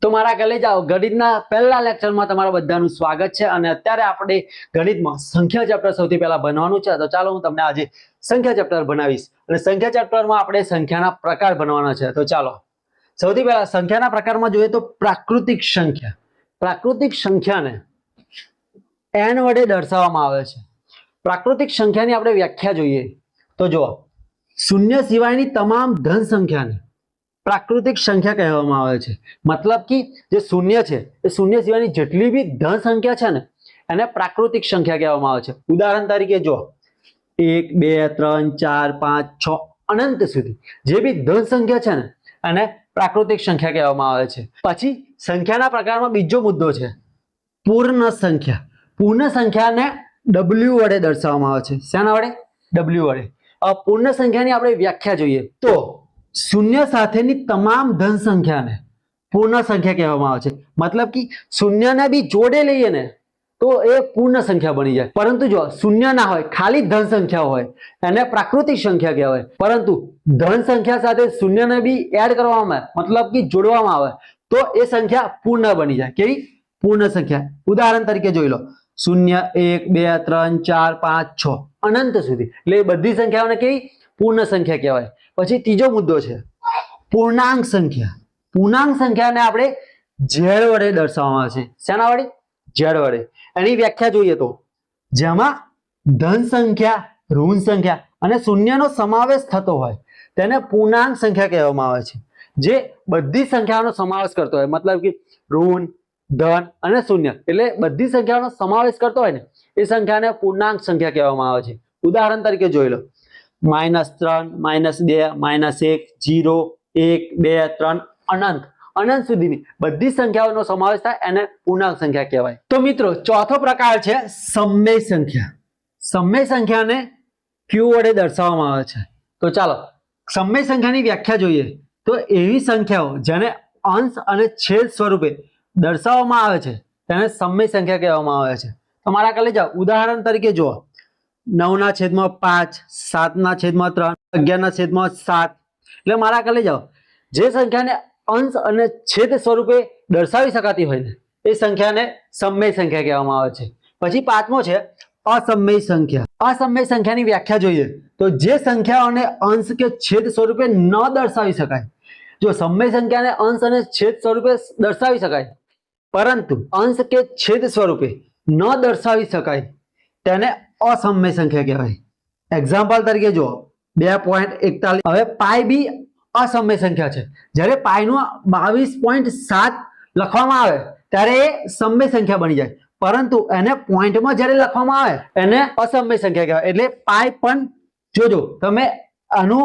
તો મારા કલેજાઓ ગણિતના પહેલા લેક્ચરમાં તમારા બધાનું સ્વાગત છે અને અત્યારે આપણે ગણિતમાં સંખ્યા ચેપ્ટર સૌથી પહેલા ભણવાનું છે. તો ચાલો હું તમને આજે સંખ્યા ચેપ્ટર ભણાવીશ અને સંખ્યા ચેપ્ટરમાં આપણે સંખ્યાના પ્રકાર ભણવાના છે. તો ચાલો સૌથી પહેલા સંખ્યાના પ્રકારમાં જોઈએ તો પ્રાકૃતિક સંખ્યા. પ્રાકૃતિક સંખ્યાને n વડે દર્શાવવામાં આવે છે. પ્રાકૃતિક સંખ્યાની આપણે વ્યાખ્યા જોઈએ તો જો શૂન્ય સિવાયની તમામ ધન સંખ્યાને પ્રાકૃતિક સંખ્યા કહેવામાં આવે છે. મતલબ કે જે શૂન્ય છે એ શૂન્ય સિવાયની જેટલી બી ધન સંખ્યા છે ને એને પ્રાકૃતિક સંખ્યા કહેવામાં આવે છે. ઉદાહરણ તરીકે જો 1 2 3 4 5 6 અનંત સુધી જે બી ધન સંખ્યા છે ને એને પ્રાકૃતિક સંખ્યા કહેવામાં આવે છે. પછી સંખ્યાના પ્રકારમાં બીજો મુદ્દો છે પૂર્ણ સંખ્યા. પૂર્ણ સંખ્યાને w વડે દર્શાવવામાં આવે છે. શેના વડે? w વડે. પૂર્ણ સંખ્યાની આપણે વ્યાખ્યા જોઈએ તો શૂન્ય સાથેની તમામ ધન સંખ્યાને પૂર્ણ સંખ્યા કહેવામાં આવે છે. મતલબ કે શૂન્યને બી જોડે લઈએ ને તો એ પૂર્ણ સંખ્યા બની જાય. પરંતુ જો શૂન્ય ના હોય ખાલી ધન સંખ્યા હોય એને પ્રાકૃતિક સંખ્યા કહેવાય. પરંતુ ધન સંખ્યા સાથે શૂન્યને બી એડ કરવામાં આવે મતલબ કે જોડવામાં આવે તો એ સંખ્યા પૂર્ણ બની જાય. કેવી? પૂર્ણ સંખ્યા. ઉદાહરણ તરીકે જોઈ લો 0 1 2 3 4 5 6 અનંત સુધી એટલે એ બધી સંખ્યાઓને કેવી? પૂર્ણ સંખ્યા કહેવાય. પછી ત્રીજો મુદ્દો છે પૂર્ણાંક સંખ્યા. પૂર્ણાંક સંખ્યાને આપણે z વડે દર્શાવવામાં આવે છે. શેના વડે? z વડે. એની વ્યાખ્યા જોઈએ તો જેમાં ધન સંખ્યા ઋણ સંખ્યા અને શૂન્યનો સમાવેશ થતો હોય તેને પૂર્ણાંક સંખ્યા કહેવામાં આવે છે. જે બધી સંખ્યાઓનો સમાવેશ કરતો હોય મતલબ કે ઋણ ધન અને શૂન્ય એટલે બધી સંખ્યાઓનો સમાવેશ કરતો હોય ને એ સંખ્યાને પૂર્ણાંક સંખ્યા કહેવામાં આવે છે. ઉદાહરણ તરીકે જોઈ લો -3 -2 -1 0 1 2 3 અનંત અનંત સુધીની બધી સંખ્યાઓનો સમાવેશ થાય એને પૂર્ણાંક સંખ્યા કહેવાય. તો મિત્રો ચોથો પ્રકાર છે સમમેય સંખ્યા. સમમેય સંખ્યાને q વડે દર્શાવવામાં આવે છે. તો ચાલો સમમેય સંખ્યાની વ્યાખ્યા જોઈએ તો એવી સંખ્યાઓ જેને અંશ અને છેદ સ્વરૂપે દર્શાવવામાં આવે છે તેને સમમેય સંખ્યા કહેવામાં આવે છે. તમારા કલેજા ઉદાહરણ તરીકે જુઓ 9/5 7/3 11/7 એટલે મારા કલેજાઓ જે સંખ્યાને અંશ અને છેદ સ્વરૂપે દર્શાવી શકાતી હોય ને એ સંખ્યાને સમમેય સંખ્યા કહેવામાં આવે છે. પછી પાંચમો છે અસમમેય સંખ્યા. અસમમેય સંખ્યાની વ્યાખ્યા જોઈએ તો જે સંખ્યાઓને અંશ કે છેદ સ્વરૂપે ન દર્શાવી શકાય. જો સમમેય સંખ્યાને અંશ અને છેદ સ્વરૂપે દર્શાવી શકાય પરંતુ અંશ કે છેદ સ્વરૂપે ન દર્શાવી શકાય તેને અસમમેય સંખ્યા કહેવાય. એક્ઝામ્પલ તરીકે જુઓ 2.41. હવે પાઈ બી અસમમેય સંખ્યા છે. જ્યારે પાઈનું 22.7 લખવામાં આવે ત્યારે એ સમમેય સંખ્યા બની જાય પરંતુ એને પોઈન્ટમાં જ્યારે લખવામાં આવે એને અસમમેય સંખ્યા કહેવાય. એટલે પાઈ પણ જોજો તમે આનું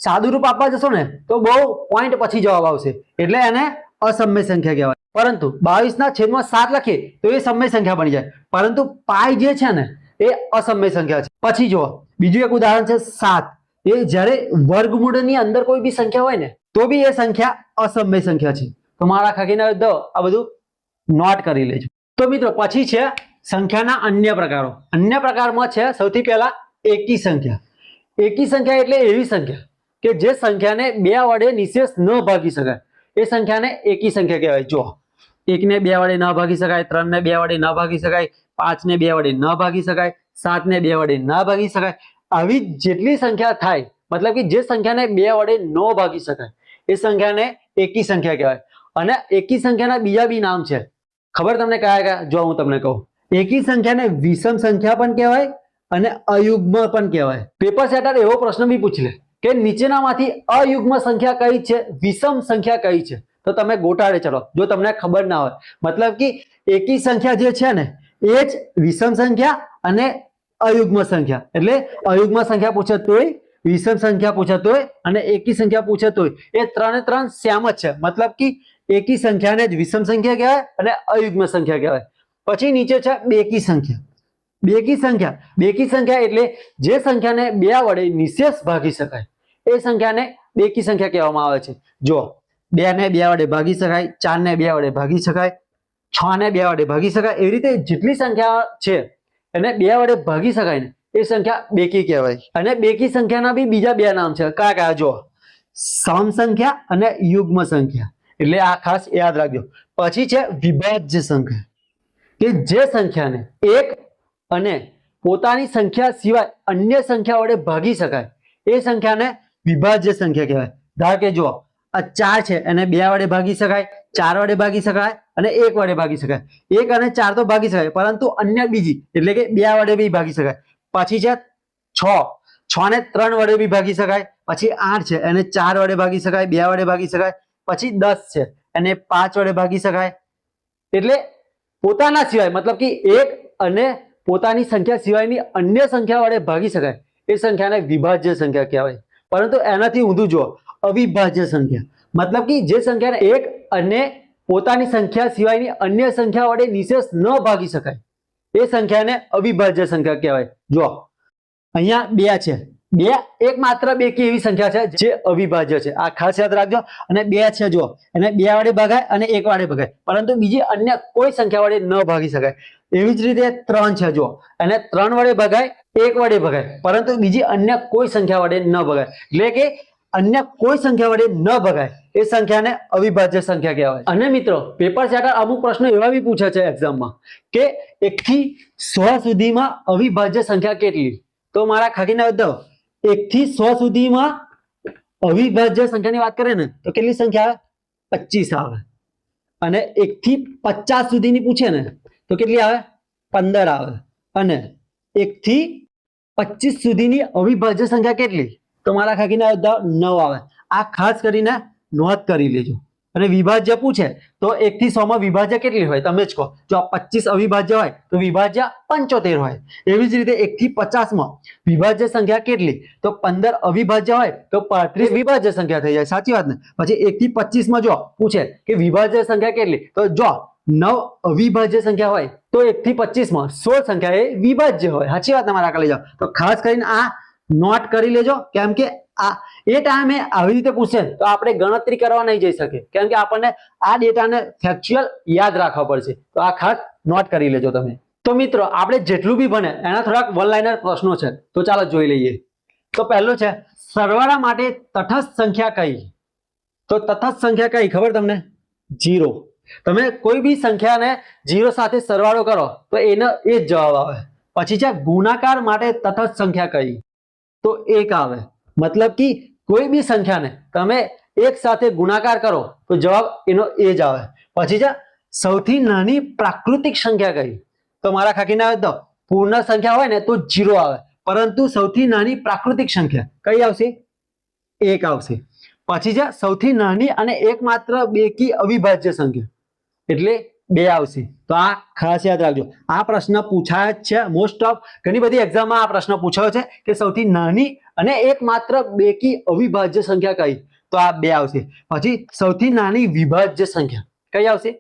સાદું રૂપ આપવા જશો ને તો બહુ પોઈન્ટ પછી જવાબ આવશે એટલે એને અસમમેય સંખ્યા કહેવાય. પરંતુ 22/7 લખીએ તો એ સમમેય સંખ્યા બની જાય પરંતુ પાઈ જે છે ને એ અસમમેય સંખ્યા છે. પછી જુઓ બીજું એક ઉદાહરણ છે 7. એ જ્યારે વર્ગમૂળની અંદર કોઈ બી સંખ્યા હોય ને તો બી એ સંખ્યા અસમમેય સંખ્યા છે. તો મારા ખગીના આ બધું નોટ કરી લેજો. તો મિત્રો પછી છે સંખ્યાના અન્ય પ્રકારો. અન્ય પ્રકારમાં છે સૌથી પહેલા એકી સંખ્યા. એકી સંખ્યા એટલે એવી સંખ્યા કે જે સંખ્યાને 2 વડે નિશેષ ન ભાગી શકાય એ સંખ્યાને એકી સંખ્યા કહેવાય. જો 1 ને 2 વડે ન ભાગી શકાય, 3 ને 2 વડે ન ભાગી શકાય, 5 ને 2 વડે ન ભાગી શકાય, 7 ને 2 વડે ન ભાગી શકાય. આવી જેટલી સંખ્યા થાય મતલબ કે જે સંખ્યાને 2 વડે ન ભાગી શકાય એ સંખ્યાને એકી સંખ્યા કહેવાય. અને એકી સંખ્યાના બીજા બી નામ છે. ખબર તમને કયા કયા? જો હું તમને કહું. એકી સંખ્યાને વિષમ સંખ્યા પણ કહેવાય અને અયુગ્મ પણ કહેવાય. પેપર સેટર એવો પ્રશ્ન બી પૂછી લે કે નીચેનામાંથી અયુગ્મ સંખ્યા કઈ છે, વિષમ સંખ્યા કઈ છે? તો તમે ગોટાળે ચડો જો તમને ખબર ના હોય. મતલબ કે એકી સંખ્યા જે છે ને એ જ વિષમ સંખ્યા અને અયુગ્મ સંખ્યા. એટલે અયુગ્મ સંખ્યા પૂછે તોય, વિષમ સંખ્યા પૂછે તોય અને એકી સંખ્યા પૂછે તોય એ ત્રણે ત્રણ સેમ જ છે. મતલબ કે એકી સંખ્યાને જ વિષમ સંખ્યા કહેવાય અને અયુગ્મ સંખ્યા કહેવાય. પછી નીચે છે બેકી સંખ્યા. બેકી સંખ્યા. બેકી સંખ્યા એટલે જે સંખ્યાને 2 વડે નિશેષ ભાગી શકાય એ સંખ્યાને બેકી સંખ્યા કહેવામાં આવે છે. જો 2 ને 2 વડે ભાગી શકાય, 4 ને 2 વડે ભાગી શકાય, 6 ને 2 વડે ભાગી શકાય. એવી રીતે જેટલી સંખ્યા છે એને 2 વડે ભાગી શકાય ને એ સંખ્યા બેકી કહેવાય. અને બેકી સંખ્યાના બી બીજા 2 નામ છે. કયા કયા? જો સમ સંખ્યા અને યુગ્મ સંખ્યા. એટલે આ ખાસ યાદ રાખજો. પછી છે વિભાજ્ય સંખ્યા, કે જે સંખ્યાને એક અને પોતાની સંખ્યા સિવાય અન્ય સંખ્યા વડે ભાગી શકાય એ સંખ્યાને વિભાજ્ય સંખ્યા કહેવાય. ધારો કે જો આ 4 છે એને 2 વડે ભાગી શકાય, 4 વડે ભાગી શકાય અને 1 વડે ભાગી શકાય. 1 અને 4 તો ભાગી શકાય, પરંતુ અન્ય બીજી એટલે કે 2 વડે બી ભાગી શકાય. પછી છે 6 ને 3 વડે બી ભાગી શકાય. પછી 8 છે એને 4 વડે ભાગી શકાય, 2 વડે ભાગી શકાય. પછી 10 છે એને 5 વડે ભાગી શકાય. એટલે પોતાના સિવાય મતલબ કે એક અને પોતાની સંખ્યા સિવાયની અન્ય સંખ્યા વડે ભાગી શકાય એ સંખ્યાને વિભાજ્ય સંખ્યા કહેવાય. પરંતુ એનાથી ઊંધું જો અવિભાજ્ય સંખ્યા, મતલબ કે જે સંખ્યાને એક અને પોતાની સંખ્યા સિવાયની અન્ય સંખ્યા વડે નિશેષ ન ભાગી શકાય એ સંખ્યાને અવિભાજ્ય સંખ્યા કહેવાય. જો અહીંયા 2 છે, એક માત્ર બેકી એવી સંખ્યા છે જે અવિભાજ્ય છે, આ ખાસ યાદ રાખજો. અને 2 છે જો એને 2 વડે ભગાય અને 1 વડે ભગાય, પરંતુ બીજી અન્ય કોઈ સંખ્યા વડે ન ભાગી શકાય. એવી જ રીતે 3 છે જો એને 3 વડે ભગાય, 1 વડે ભગાય, પરંતુ બીજી અન્ય કોઈ સંખ્યા વડે ન ભગાય. એટલે કે અન્ય કોઈ સંખ્યા વડે ન ભગાય એ સંખ્યાને અવિભાજ્ય સંખ્યા કહેવાય. અને મિત્રો પેપર સેટર અમુક પ્રશ્નો એવા બી પૂછે છે એક્ઝામમાં કે 1 થી 100 સુધીમાં અવિભાજ્ય સંખ્યા કેટલી? તો મારા ખાખીના બધા 1 થી 100 સુધીમાં અવિભાજ્ય સંખ્યાની વાત કરીએ ને તો કેટલી સંખ્યા આવે? 25 આવે. અને 1 થી 50 સુધીની પૂછે ને તો કેટલી આવે? 15 આવે. અને 1 થી 25 સુધીની અવિભાજ્ય સંખ્યા કેટલી? તો મારા ખાખીના બધા 9 આવે. આ ખાસ કરીને નોંધ કરી લેજો. અને વિભાજ્ય પૂછે તો 1 થી 100 માં વિભાજ્ય કેટલી હોય તમે જ કહો. જો 25 અવિભાજ્ય હોય તો વિભાજ્ય 75 હોય. એવી જ રીતે 1 થી 50 માં વિભાજ્ય સંખ્યા કેટલી? તો 15 અવિભાજ્ય હોય તો 35 વિભાજ્ય સંખ્યા થઈ જાય. સાચી વાત ને? પછી 1 થી 25 માં જો પૂછે કે વિભાજ્ય સંખ્યા કેટલી, તો જો 9 અવિભાજ્ય સંખ્યા હોય તો 1 થી 25 માં 16 સંખ્યા એ વિભાજ્ય હોય. સાચી વાત તમારા આગળ લઈ જાઓ. તો ખાસ કરીને આ નોટ કરી લેજો, કેમ કે આ એ ટાઈમે આવી રીતે પૂછે તો આપણે ગણતરી કરવા નહીં જઈ શકીએ, કેમ કે આપણને આ ડેટાને ફેક્ચ્યુઅલ યાદ રાખવા પડશે. તો આ ખાસ નોટ કરી લેજો તમે. તો મિત્રો આપણે જેટલું બી ભણે એના થોડાક વન લાઇનર પ્રશ્નો છે, તો ચાલો જોઈ લઈએ. તો પહેલો છે સરવાળા માટે તટસ્થ સંખ્યા કઈ? તો તટસ્થ સંખ્યા કઈ ખબર તમને? 0. તમે કોઈ બી સંખ્યાને 0 સાથે સરવાળો કરો તો એનો એ જ જવાબ આવે. પછી છે ગુણાકાર માટે તટસ્થ સંખ્યા કઈ? તો 1 આવે. મતલબ કે કોઈ બી સંખ્યાને તમે 1 સાથે ગુણાકાર કરો તો જવાબ એનો એ જ આવે. પછી છે સૌથી નાની પ્રાકૃતિક સંખ્યા કઈ? તો મારા ખાખીના તો પૂર્ણ સંખ્યા હોય ને તો 0 આવે, પરંતુ સૌથી નાની પ્રાકૃતિક સંખ્યા કઈ આવશે? 1 આવશે. પછી છે સૌથી નાની અને એકમાત્ર બેકી અવિભાજ્ય સંખ્યા એટલે 2 આવશે. તો આ ખાસ યાદ રાખજો. આ પ્રશ્ન પૂછાય જ છે મોસ્ટ ઓફ ઘણી બધી એક્ઝામમાં આ પ્રશ્ન પૂછાયો છે કે સૌથી નાની અને એકમાત્ર બેકી અવિભાજ્ય સંખ્યા કઈ? તો આ 2 આવશે. પછી સૌથી નાની વિભાજ્ય સંખ્યા કઈ આવશે?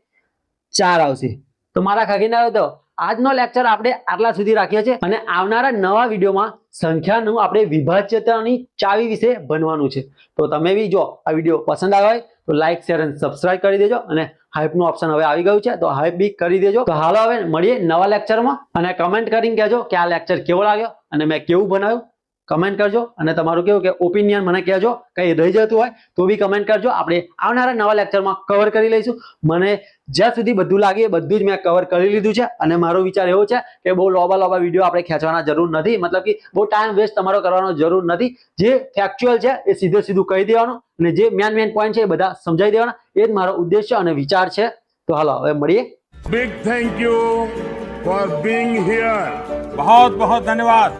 4 આવશે. તો મારા ખાખીના તો આજનો લેક્ચર આપણે આટલા સુધી રાખીએ છીએ અને આવનારા નવા વિડીયોમાં સંખ્યાનું આપણે વિભાજ્યતાની ચાવી વિશે ભણવાનું છે. તો તમે બી જો આ વિડીયો પસંદ આવ્યો હોય તો લાઈક, શેર અને સબસ્ક્રાઇબ કરી દેજો. અને હાઇપનું ઓપ્શન હવે આવી ગયું છે તો હાઇપ બી કરી દેજો. તો હાલો હવે મળીએ નવા લેક્ચરમાં અને કમેન્ટ કરીને કહેજો કે આ લેક્ચર કેવો લાગ્યો અને મેં કેવું બનાવ્યું. કમેન્ટ કરજો અને તમારું કેવું કે ઓપિનિયન મને કહેજો. કંઈ રહી જતું હોય તો બી કમેન્ટ કરજો. આપણે આવનારા નવા લેક્ચરમાં કવર કરી લઈશું. મને જ્યાં સુધી બધું લાગે બધું જ મેં કવર કરી લીધું છે. અને મારો વિચાર એવો છે કે બહુ લોબા વિડીયો આપણે ખેંચવાના જરૂર નથી, મતલબ કે બહુ ટાઈમ વેસ્ટ તમારો કરવાનો જરૂર નથી. જે ફેક્ચ્યુઅલ છે એ સીધું કહી દેવાનું અને જે મેન પોઈન્ટ છે એ બધા સમજાવી દેવાના. એ જ મારો ઉદ્દેશ્ય અને વિચાર છે. તો હાલો હવે મળીએ. Big thank you for being here. बहुत बहुत धन्यवाद.